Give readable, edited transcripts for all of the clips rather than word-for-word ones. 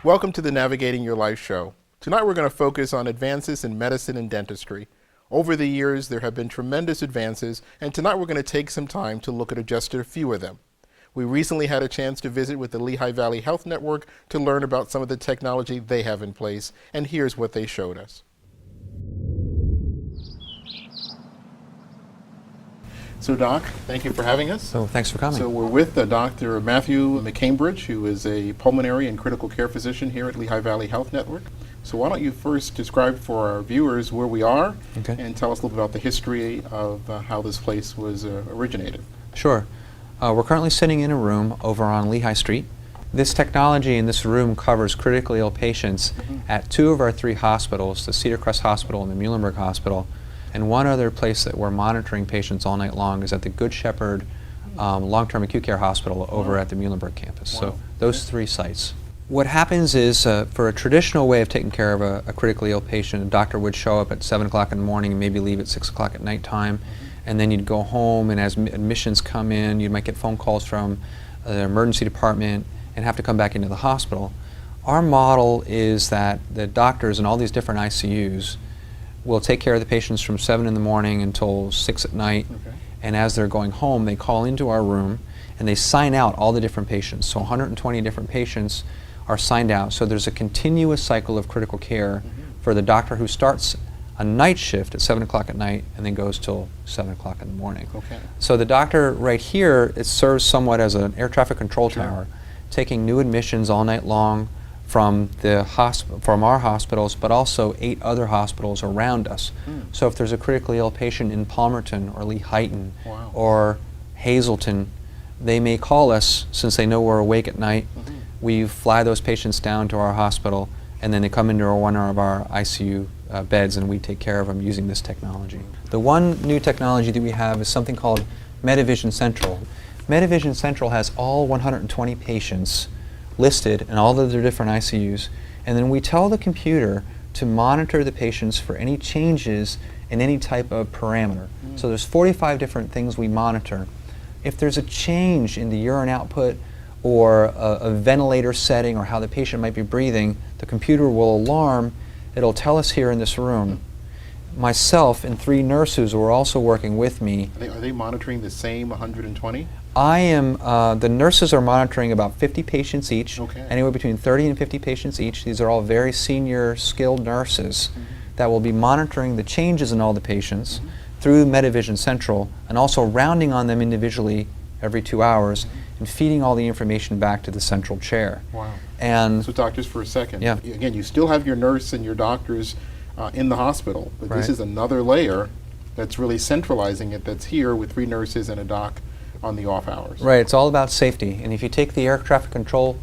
Welcome to the Navigating Your Life show. Tonight we're going to focus on advances in medicine and dentistry. Over the years, there have been tremendous advances, and tonight we're going to take some time to look at just a few of them. We recently had a chance to visit with the Lehigh Valley Health Network to learn about some of the technology they have in place, and here's what they showed us. So Doc, thank you for having us. So thanks for coming. So we're with Dr. Matthew McCambridge, who is a pulmonary and critical care physician here at Lehigh Valley Health Network. So why don't you first describe for our viewers where we are, and tell us a little bit about the history of how this place was originated. Sure. We're currently sitting in a room over on Lehigh Street. This technology in this room covers critically ill patients at 2 of our 3 hospitals, the Cedar Crest Hospital and the Muhlenberg Hospital. And one other place that we're monitoring patients all night long is at the Good Shepherd Long-Term Acute Care Hospital over at the Muhlenberg campus. So those 3 sites. What happens is for a traditional way of taking care of a critically ill patient, a doctor would show up at 7 o'clock in the morning and maybe leave at 6 o'clock at night time. And then you'd go home, and as admissions come in, you might get phone calls from the emergency department and have to come back into the hospital. Our model is that the doctors in all these different ICUs will take care of the patients from 7 in the morning until 6 at night, and as they're going home, they call into our room and they sign out all the different patients. So 120 different patients are signed out. So there's a continuous cycle of critical care for the doctor who starts a night shift at 7 o'clock at night and then goes till 7 o'clock in the morning. So the doctor right here, it serves somewhat as an air traffic control tower, taking new admissions all night long from our hospitals, but also 8 other hospitals around us. So if there's a critically ill patient in Palmerton or Lehighton or Hazleton, they may call us since they know we're awake at night. We fly those patients down to our hospital, and then they come into one of our ICU beds, and we take care of them using this technology. The one new technology that we have is something called Medivision Central. Medivision Central has all 120 patients listed in all of their different ICUs, and then we tell the computer to monitor the patients for any changes in any type of parameter. So there's 45 different things we monitor. If there's a change in the urine output or a ventilator setting or how the patient might be breathing, the computer will alarm. It'll tell us here in this room. Myself and 3 nurses who are also working with me. Are they monitoring the same 120? The nurses are monitoring about 50 patients each, anywhere between 30 and 50 patients each. These are all very senior, skilled nurses that will be monitoring the changes in all the patients through Medivision Central, and also rounding on them individually every 2 hours and feeding all the information back to the central chair. And so doctors, for a second, again, you still have your nurse and your doctors in the hospital, but this is another layer that's really centralizing it, that's here with 3 nurses and a doc on the off hours. Right, it's all about safety. And if you take the air traffic control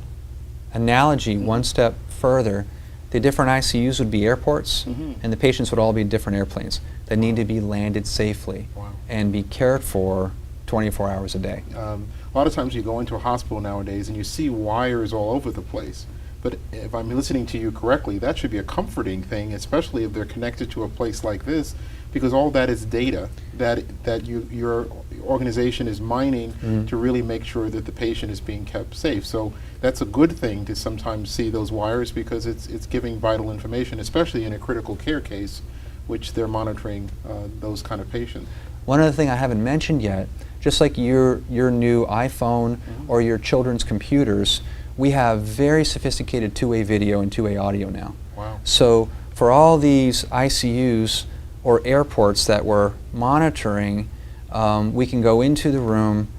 analogy one step further, the different ICUs would be airports, and the patients would all be different airplanes that need to be landed safely and be cared for 24 hours a day. A lot of times you go into a hospital nowadays and you see wires all over the place. But if I'm listening to you correctly, that should be a comforting thing, especially if they're connected to a place like this, because all that is data that your organization is mining to really make sure that the patient is being kept safe. So that's a good thing to sometimes see those wires, because it's giving vital information, especially in a critical care case, which they're monitoring those kind of patients. One other thing I haven't mentioned yet, just like your new iPhone or your children's computers, we have very sophisticated 2-way video and 2-way audio now. So for all these ICUs or airports that we're monitoring, we can go into the room,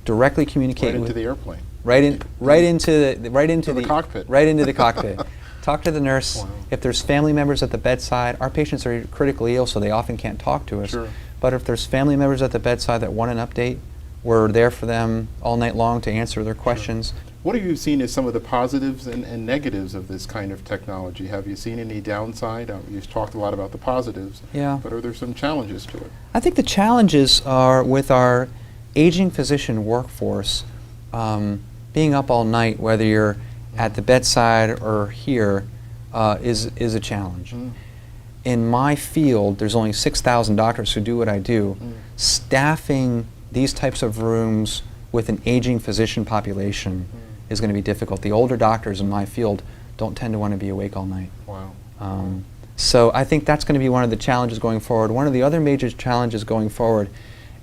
directly communicate into the airplane. Right into the cockpit. Right into the cockpit. Talk to the nurse. If there's family members at the bedside, our patients are critically ill, so they often can't talk to us. But if there's family members at the bedside that want an update, we're there for them all night long to answer their questions. What have you seen as some of the positives and negatives of this kind of technology? Have you seen any downside? You've talked a lot about the positives, but are there some challenges to it? I think the challenges are with our aging physician workforce. Being up all night, whether you're at the bedside or here, is a challenge. In my field, there's only 6,000 doctors who do what I do. Staffing these types of rooms with an aging physician population is going to be difficult. The older doctors in my field don't tend to want to be awake all night. Wow. So I think that's going to be one of the challenges going forward. One of the other major challenges going forward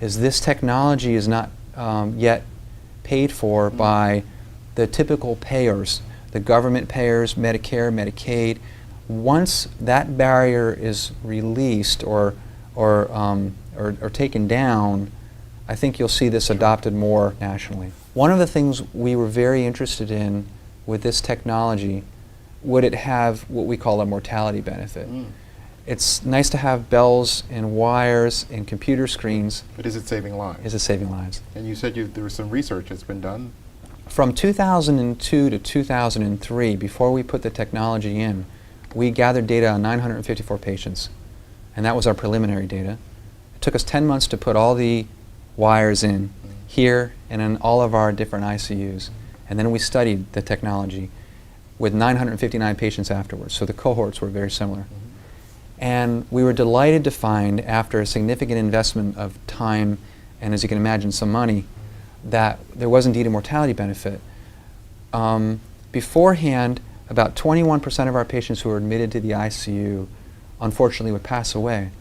is this technology is not yet paid for by the typical payers, the government payers, Medicare, Medicaid. Once that barrier is released or taken down, I think you'll see this adopted more nationally. One of the things we were very interested in with this technology, would it have what we call a mortality benefit? It's nice to have bells and wires and computer screens. But is it saving lives? Is it saving lives? And you said there was some research that's been done. From 2002 to 2003, before we put the technology in, we gathered data on 954 patients, and that was our preliminary data. It took us 10 months to put all the wires in here and in all of our different ICUs, and then we studied the technology with 959 patients afterwards, so the cohorts were very similar. And we were delighted to find, after a significant investment of time and, as you can imagine, some money, that there was indeed a mortality benefit. Beforehand, about 21% of our patients who were admitted to the ICU unfortunately would pass away.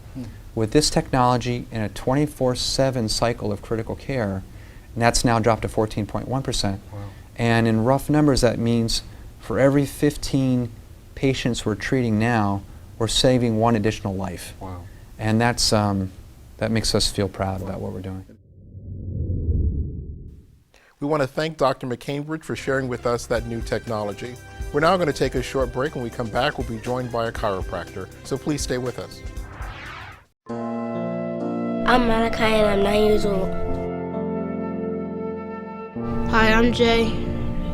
With this technology and a 24/7 cycle of critical care, and that's now dropped to 14.1%. Wow. And in rough numbers, that means for every 15 patients we're treating now, we're saving one additional life. Wow. And that's, that makes us feel proud about what we're doing. We want to thank Dr. McCambridge for sharing with us that new technology. We're now going to take a short break. When we come back, we'll be joined by a chiropractor. So please stay with us. I'm Malachi and I'm 9 years old. Hi, I'm Jay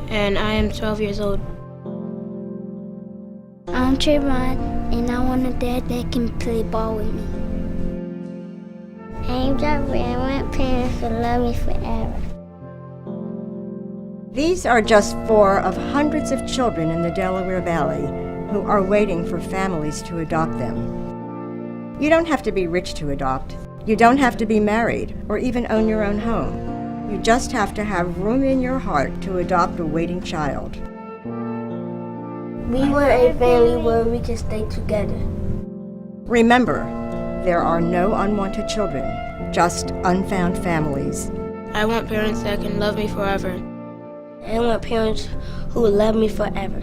and I am 12 years old. I'm Trayvon and I want a dad that can play ball with me. I'm Jeffrey and I want parents to love me forever. These are just 4 of hundreds of children in the Delaware Valley who are waiting for families to adopt them. You don't have to be rich to adopt. You don't have to be married or even own your own home. You just have to have room in your heart to adopt a waiting child. We were a family where we could stay together. Remember, there are no unwanted children, just unfound families. I want parents that can love me forever. I want parents who will love me forever.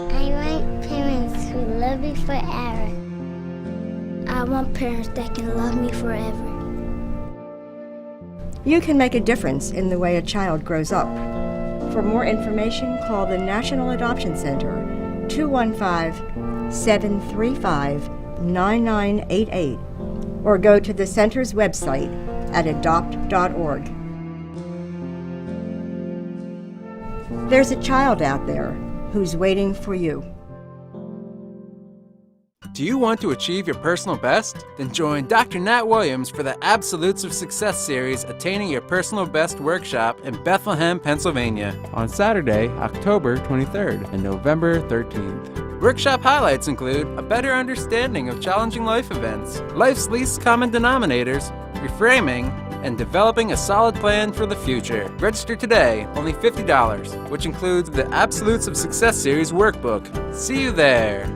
I want parents who love me forever. I want parents that can love me forever. You can make a difference in the way a child grows up. For more information, call the National Adoption Center, 215-735-9988, or go to the center's website at adopt.org. There's a child out there who's waiting for you. Do you want to achieve your personal best? Then join Dr. Nat Williams for the Absolutes of Success series, Attaining Your Personal Best workshop in Bethlehem, Pennsylvania, on Saturday, October 23rd and November 13th. Workshop highlights include a better understanding of challenging life events, life's least common denominators, reframing, and developing a solid plan for the future. Register today, only $50, which includes the Absolutes of Success series workbook. See you there.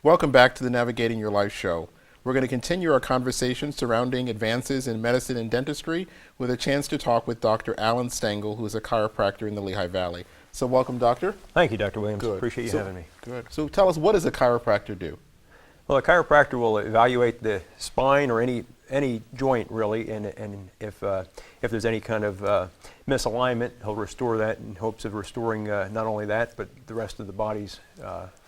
Welcome back to the Navigating Your Life show. We're going to continue our conversation surrounding advances in medicine and dentistry with a chance to talk with Dr. Alan Stengel, who is a chiropractor in the Lehigh Valley. So welcome, Doctor. Thank you, Dr. Williams. Good. Appreciate you having me. Good. So tell us, what does a chiropractor do? Well, a chiropractor will evaluate the spine or any joint really, and if there's any kind of misalignment, he'll restore that in hopes of restoring not only that, but the rest of the body's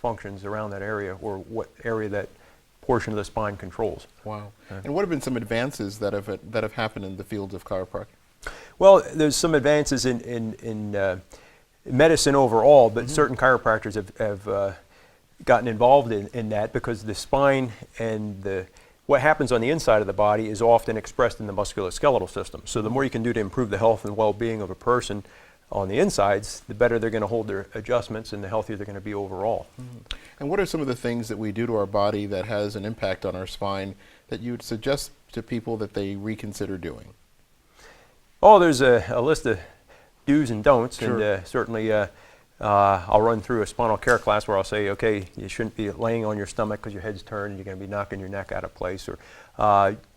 functions around that area, or what area that portion of the spine controls. Wow. And what have been some advances that have happened in the fields of chiropractic? Well, there's some advances in medicine overall, but certain chiropractors have gotten involved in that because the spine and what happens on the inside of the body is often expressed in the musculoskeletal system. So the more you can do to improve the health and well-being of a person on the insides, the better they're going to hold their adjustments and the healthier they're going to be overall. And what are some of the things that we do to our body that has an impact on our spine that you would suggest to people that they reconsider doing? Oh, there's a list of do's and don'ts, Sure. and certainly I'll run through a spinal care class where I'll say, okay, you shouldn't be laying on your stomach because your head's turned and you're going to be knocking your neck out of place. Or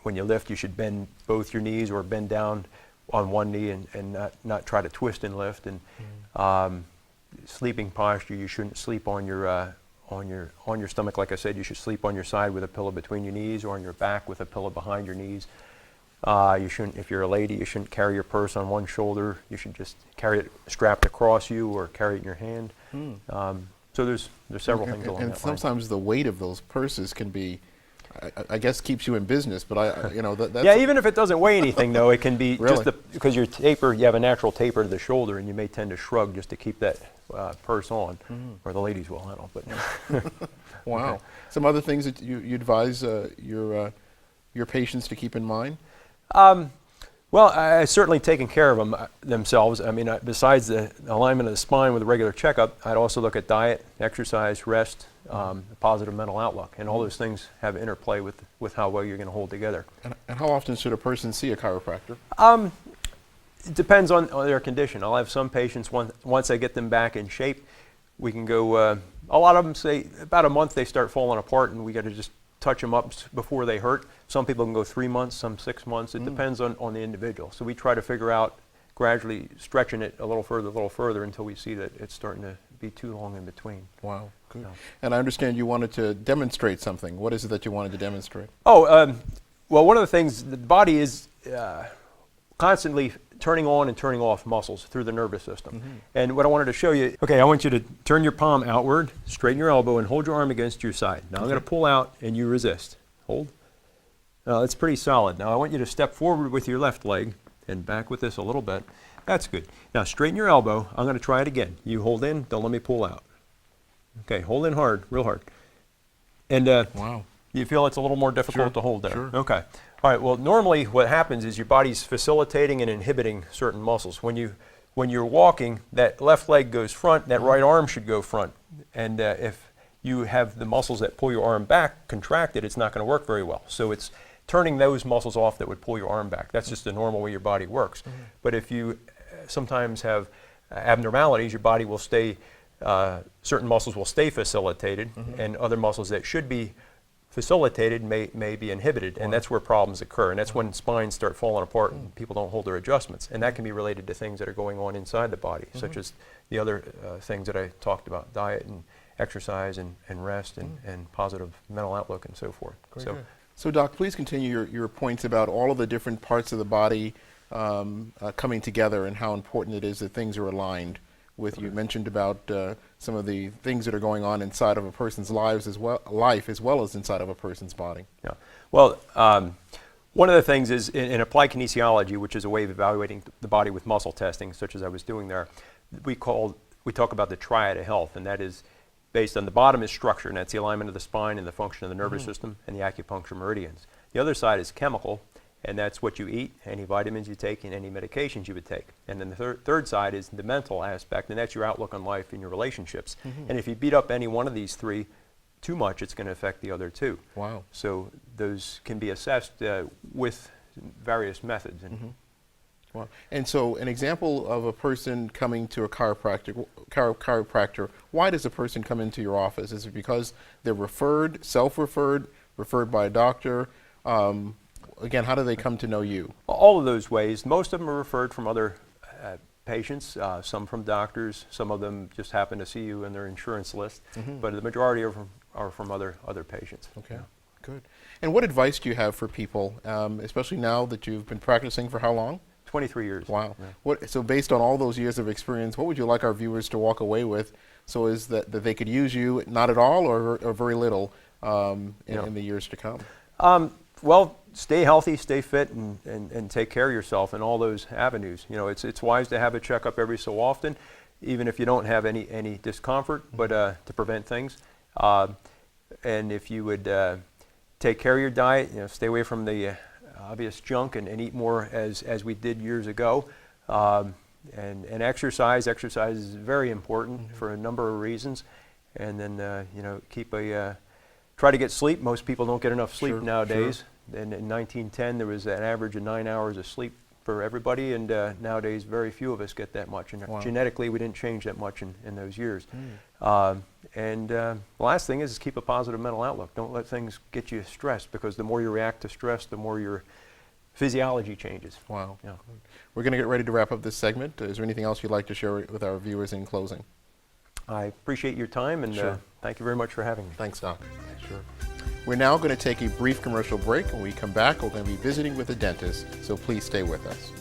when you lift, you should bend both your knees or bend down on one knee and not try to twist and lift. And sleeping posture, you shouldn't sleep on your stomach. Like I said, you should sleep on your side with a pillow between your knees or on your back with a pillow behind your knees. You shouldn't, if you're a lady, you shouldn't carry your purse on one shoulder. You should just carry it strapped across you or carry it in your hand. So there's several things along that line. And sometimes the weight of those purses can be, I guess, keeps you in business. But that's yeah, even if it doesn't weigh anything, though, it can be Really? just because you have a natural taper to the shoulder, and you may tend to shrug just to keep that purse on, or the ladies will. I don't. But wow. Okay. Some other things that you advise your patients to keep in mind? Well, I certainly taking care of themselves. I mean, besides the alignment of the spine with a regular checkup, I'd also look at diet, exercise, rest, a positive mental outlook, and all those things have interplay with how well you're going to hold together. And how often should a person see a chiropractor? It depends on their condition. I'll have some patients, once I get them back in shape, we can go, a lot of them say about a month they start falling apart and we got to just touch them up before they hurt. Some people can go 3 months, some 6 months. It depends on the individual. So we try to figure out gradually stretching it a little further until we see that it's starting to be too long in between. Wow, good. No. And I understand you wanted to demonstrate something. What is it that you wanted to demonstrate? Oh, well, one of the things, the body is constantly turning on and turning off muscles through the nervous system. And what I wanted to show you, okay, I want you to turn your palm outward, straighten your elbow, and hold your arm against your side. Now I'm going to pull out and you resist. Hold. Now that's pretty solid. Now I want you to step forward with your left leg and back with this a little bit. That's good. Now straighten your elbow. I'm going to try it again. You hold in, don't let me pull out. Okay, hold in hard, real hard. And Wow. you feel it's a little more difficult to hold there? Sure. Okay. All right, well, normally what happens is your body's facilitating and inhibiting certain muscles. When you're walking, that left leg goes front, that right arm should go front. And if you have the muscles that pull your arm back contracted, it's not going to work very well. So it's turning those muscles off that would pull your arm back. That's just the normal way your body works. But if you sometimes have abnormalities, your body will stay, certain muscles will stay facilitated, and other muscles that should be facilitated may be inhibited, and that's where problems occur, and that's when spines start falling apart and people don't hold their adjustments, and that can be related to things that are going on inside the body, such as the other things that I talked about, diet and exercise and rest and positive mental outlook and so forth. So Doc, please continue your points about all of the different parts of the body coming together and how important it is that things are aligned. You mentioned about some of the things that are going on inside of a person's life as well as inside of a person's body. Yeah. Well, one of the things is in applied kinesiology, which is a way of evaluating the body with muscle testing, such as I was doing there, we talk about the Triad of Health, and that is based on the bottom is structure, and that's the alignment of the spine and the function of the nervous system and the acupuncture meridians. The other side is chemical, and that's what you eat, any vitamins you take, and any medications you would take. And then the third side is the mental aspect, and that's your outlook on life and your relationships. And if you beat up any one of these three too much, it's going to affect the other two. Wow. So those can be assessed with various methods. Wow. And so an example of a person coming to a chiropractor, why does a person come into your office? Is it because they're referred, self-referred, referred by a doctor? Again, how do they come to know you? All of those ways. Most of them are referred from other patients, some from doctors, some of them just happen to see you in their insurance list, but the majority of them are from other patients. Okay, good. And what advice do you have for people, especially now that you've been practicing for how long? 23 years. Wow. Yeah. So based on all those years of experience, what would you like our viewers to walk away with so is that they could use you not at all or very little in the years to come? Well, stay healthy, stay fit, and take care of yourself in all those avenues. You know, it's wise to have a checkup every so often. even if you don't have any discomfort, but to prevent things. And if you would take care of your diet, stay away from the obvious junk and eat more as we did years ago. And exercise is very important for a number of reasons. And then, try to get sleep. Most people don't get enough sleep nowadays. And in 1910, there was an average of 9 hours of sleep for everybody, and nowadays very few of us get that much. And genetically, we didn't change that much in those years. And the last thing is keep a positive mental outlook. Don't let things get you stressed, because the more you react to stress, the more your physiology changes. Wow. Yeah. We're going to get ready to wrap up this segment. Is there anything else you'd like to share with our viewers in closing? I appreciate your time, and thank you very much for having me. Thanks, Doc. Sure. We're now going to take a brief commercial break. When we come back, we're going to be visiting with a dentist, so please stay with us.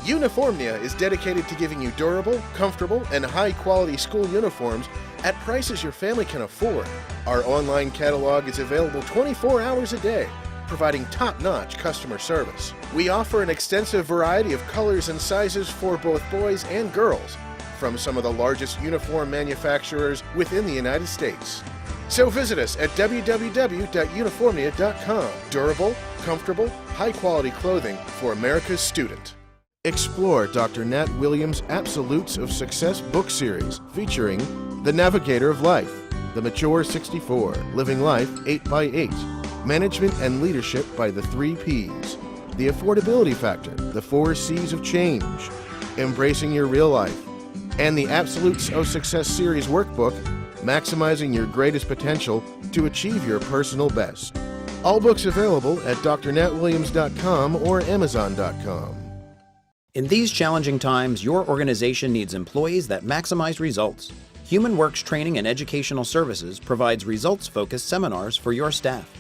Uniformnia is dedicated to giving you durable, comfortable, and high-quality school uniforms at prices your family can afford. Our online catalog is available 24 hours a day, providing top-notch customer service. We offer an extensive variety of colors and sizes for both boys and girls, from some of the largest uniform manufacturers within the United States. So visit us at www.uniformnia.com. Durable, comfortable, high-quality clothing for America's student. Explore Dr. Nat Williams' Absolutes of Success book series featuring The Navigator of Life, The Mature 64, Living Life 8x8, Management and Leadership by the 3 Ps, The Affordability Factor, The 4 C's of Change, Embracing Your Real Life, and the Absolutes of Success series workbook, Maximizing Your Greatest Potential to Achieve Your Personal Best. All books available at drnatwilliams.com or amazon.com. In these challenging times, your organization needs employees that maximize results. HumanWorks Training and Educational Services provides results-focused seminars for your staff.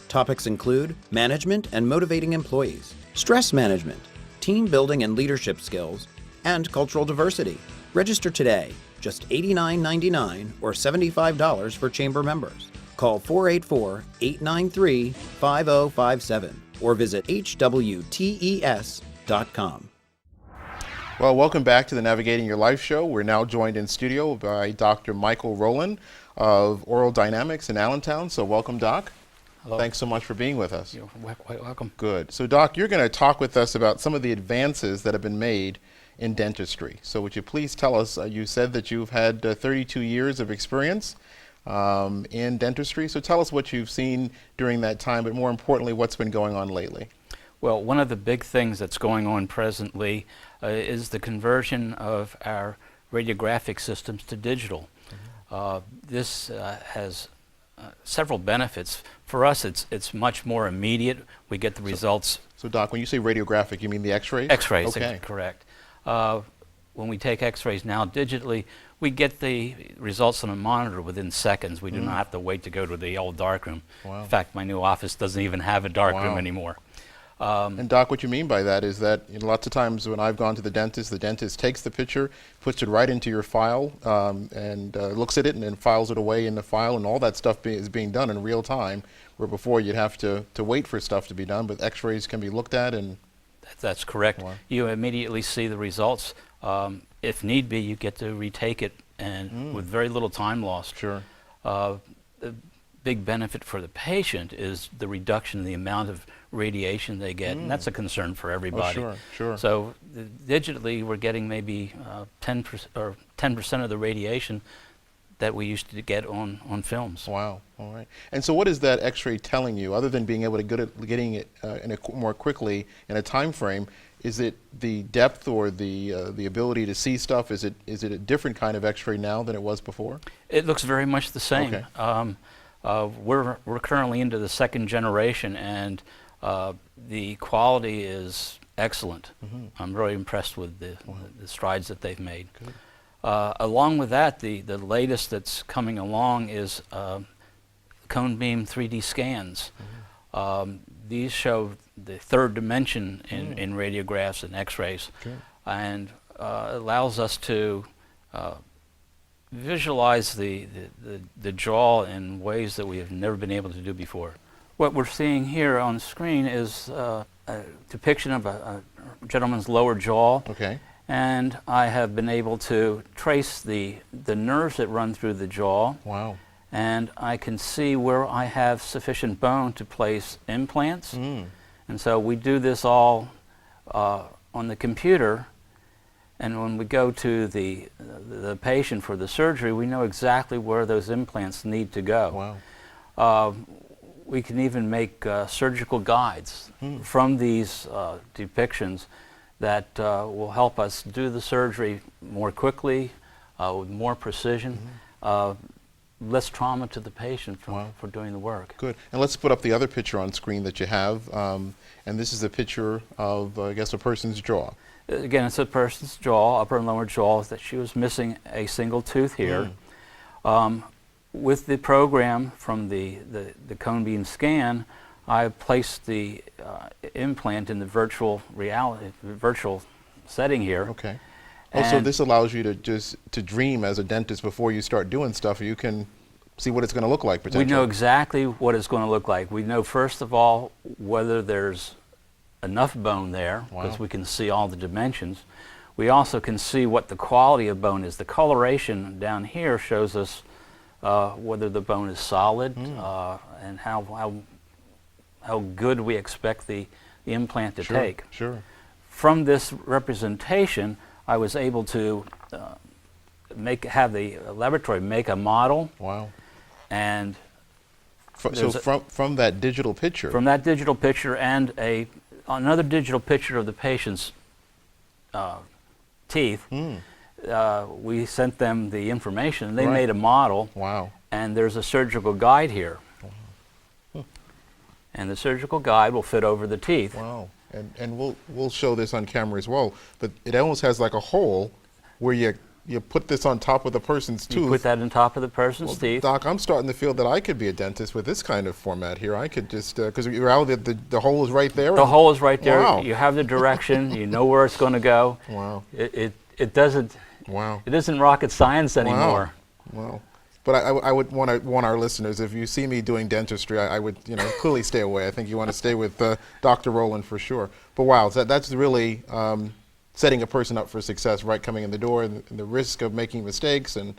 Topics include management and motivating employees, stress management, team building and leadership skills, and cultural diversity. Register today, just $89.99 or $75 for chamber members. Call 484-893-5057 or visit hwtes.com. Well, welcome back to the Navigating Your Life show. We're now joined in studio by Dr. Michael Rowland of Oral Dynamics in Allentown. So welcome, Doc. Hello. Thanks so much for being with us. You're quite welcome. Good. So, Doc, you're going to talk with us about some of the advances that have been made in dentistry. So would you please tell us, you said that you've had 32 years of experience in dentistry. So tell us what you've seen during that time, but more importantly, what's been going on lately. Well, one of the big things that's going on presently is the conversion of our radiographic systems to digital. This has several benefits. For us, it's much more immediate. We get the results. So, Doc, when you say radiographic, you mean the x-rays? X-rays, okay. Correct. When we take x-rays now digitally, we get the results on a monitor within seconds. We do not have to wait to go to the old darkroom. Wow. In fact, my new office doesn't even have a darkroom anymore. And Doc, what you mean by that is that lots of times when I've gone to the dentist takes the picture, puts it right into your file, and looks at it and then files it away in the file, and all that stuff is being done in real time, where before you'd have to wait for stuff to be done, but x-rays can be looked at and... That's correct. Wow. You immediately see the results. If need be, you get to retake it and with very little time lost. Sure. The big benefit for the patient is the reduction in the amount of radiation they get, and that's a concern for everybody. Oh, sure. So digitally, we're getting maybe 10% of the radiation that we used to get on films. Wow. All right. And so what is that x-ray telling you, other than being able to get it, getting it more quickly in a time frame? Is it the depth or the ability to see stuff? Is it a different kind of x-ray now than it was before? It looks very much the same. Okay. We're currently into the second generation, and the quality is excellent. I'm very impressed with the strides that they've made. Good. Along with that, the latest that's coming along is cone beam 3D scans. These show the third dimension in radiographs and x-rays, and allows us to visualize the jaw in ways that we have never been able to do before. What we're seeing here on the screen is a depiction of a gentleman's lower jaw. Okay. and I have been able to trace the nerves that run through the jaw. Wow. And I can see where I have sufficient bone to place implants. And so we do this all on the computer, and when we go to the patient for the surgery, we know exactly where those implants need to go. Wow. We can even make surgical guides from these depictions that will help us do the surgery more quickly, with more precision, less trauma to the patient for doing the work. Good. And let's put up the other picture on screen that you have. And this is a picture of, I guess, a person's jaw. Again, it's a person's jaw, upper and lower jaw, that she was missing a single tooth here. With the program from the cone beam scan, I placed the implant in the virtual setting here. Okay. Also, this allows you to dream as a dentist before you start doing stuff. You can see what it's going to look like potentially. We know exactly what it's going to look like. We know, first of all, whether there's enough bone there, because we can see all the dimensions. We also can see what the quality of bone is. The coloration down here shows us whether the bone is solid and how good we expect the implant to take. Sure. From this representation, I was able to have the laboratory make a model. Wow. And so from that digital picture. From that digital picture and another digital picture of the patient's teeth, we sent them the information, and they made a model. Wow. And there's a surgical guide here. And the surgical guide will fit over the teeth. Wow. And we'll show this on camera as well, but it almost has like a hole where you put this on top of the person's tooth. You put that on top of the person's teeth. Doc, I'm starting to feel that I could be a dentist with this kind of format here. I could just, because the hole is right there. The hole is right there. Wow. You have the direction. You know where it's going to go. Wow. It doesn't. Wow. It isn't rocket science anymore. Wow. But I would want our listeners, if you see me doing dentistry, I would clearly stay away. I think you want to stay with Dr. Rowland for sure. But wow, that's really setting a person up for success right coming in the door, and the risk of making mistakes and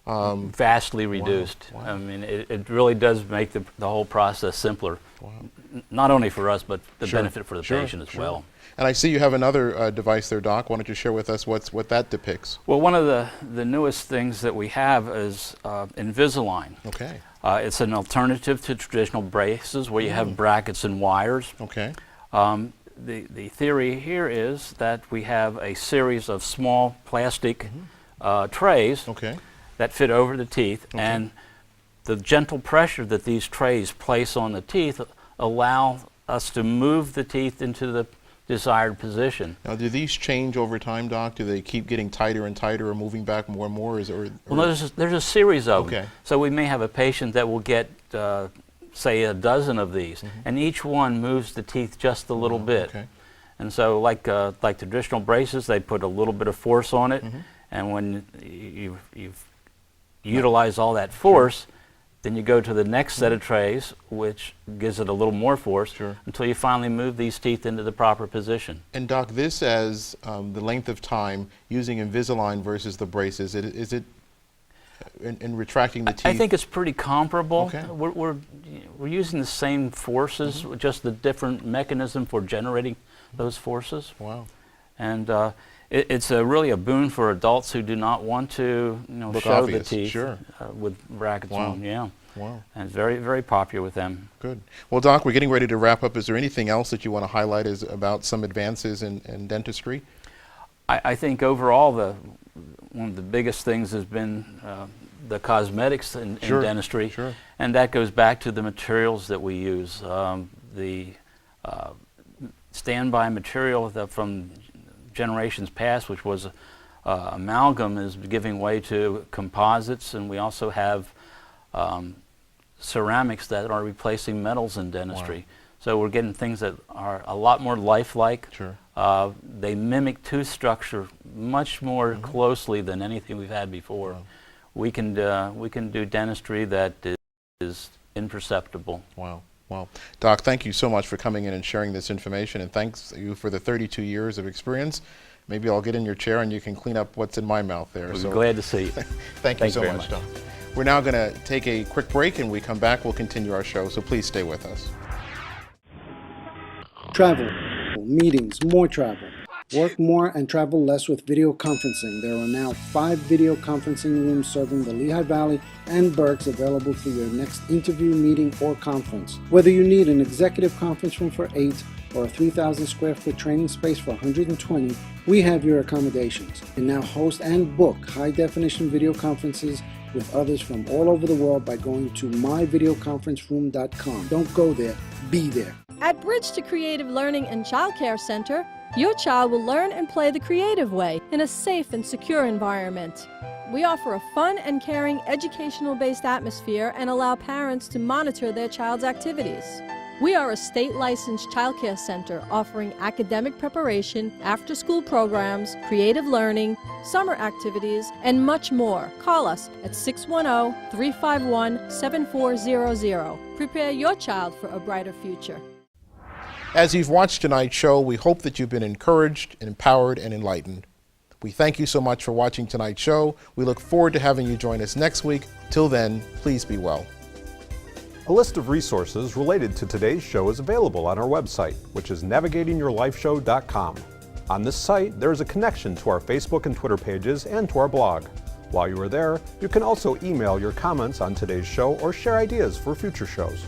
vastly reduced. Wow. I mean, it really does make the whole process simpler. Wow. Not only for us, but the benefit for the patient as well. And I see you have another device there, Doc. Why don't you share with us what that depicts? Well, one of the newest things that we have is Invisalign. Okay. It's an alternative to traditional braces where you have brackets and wires. Okay. The theory here is that we have a series of small plastic trays that fit over the teeth, and the gentle pressure that these trays place on the teeth allow us to move the teeth into the desired position. Now, do these change over time, Doc? Do they keep getting tighter and tighter or moving back more and more? Well, there's a series of them. So we may have a patient that will get, say, a dozen of these, and each one moves the teeth just a little bit. And so like traditional braces, they put a little bit of force on it, and when you've utilized all that force, then you go to the next set of trays, which gives it a little more force until you finally move these teeth into the proper position. And Doc, this as the length of time using Invisalign versus the braces, is it in retracting the teeth? I think it's pretty comparable. We're using the same forces, just the different mechanism for generating those forces. Wow. And it's really a boon for adults who do not want to show obvious. the teeth with brackets on. Wow. And very, very popular with them. Good. Well, Doc, we're getting ready to wrap up. Is there anything else that you want to highlight about some advances in dentistry? I think overall one of the biggest things has been the cosmetics in dentistry, and that goes back to the materials that we use. The standby material from generations past, which was amalgam, is giving way to composites, and we also have ceramics that are replacing metals in dentistry. So we're getting things that are a lot more lifelike. They mimic tooth structure much more closely than anything we've had before. We can do dentistry that is imperceptible. Wow. Wow. Doc, thank you so much for coming in and sharing this information, and thanks you for the 32 years of experience. Maybe I'll get in your chair and you can clean up what's in my mouth there. We'll be glad to see you. Thank you so very much, Tom. We're now going to take a quick break, and we come back, we'll continue our show, so please stay with us. Travel, meetings, more travel. Work more and travel less with video conferencing. There are now 5 video conferencing rooms serving the Lehigh Valley and Berks available for your next interview, meeting, or conference. Whether you need an executive conference room for 8 or a 3,000 square foot training space for 120, we have your accommodations. And now host and book high-definition video conferences with others from all over the world by going to myvideoconferenceroom.com. Don't go there, be there. At Bridge to Creative Learning and Child Care Center, your child will learn and play the creative way in a safe and secure environment. We offer a fun and caring educational-based atmosphere and allow parents to monitor their child's activities. We are a state-licensed childcare center offering academic preparation, after-school programs, creative learning, summer activities, and much more. Call us at 610-351-7400. Prepare your child for a brighter future. As you've watched tonight's show, we hope that you've been encouraged, empowered, and enlightened. We thank you so much for watching tonight's show. We look forward to having you join us next week. Till then, please be well. A list of resources related to today's show is available on our website, which is navigatingyourlifeshow.com. On this site, there is a connection to our Facebook and Twitter pages and to our blog. While you are there, you can also email your comments on today's show or share ideas for future shows.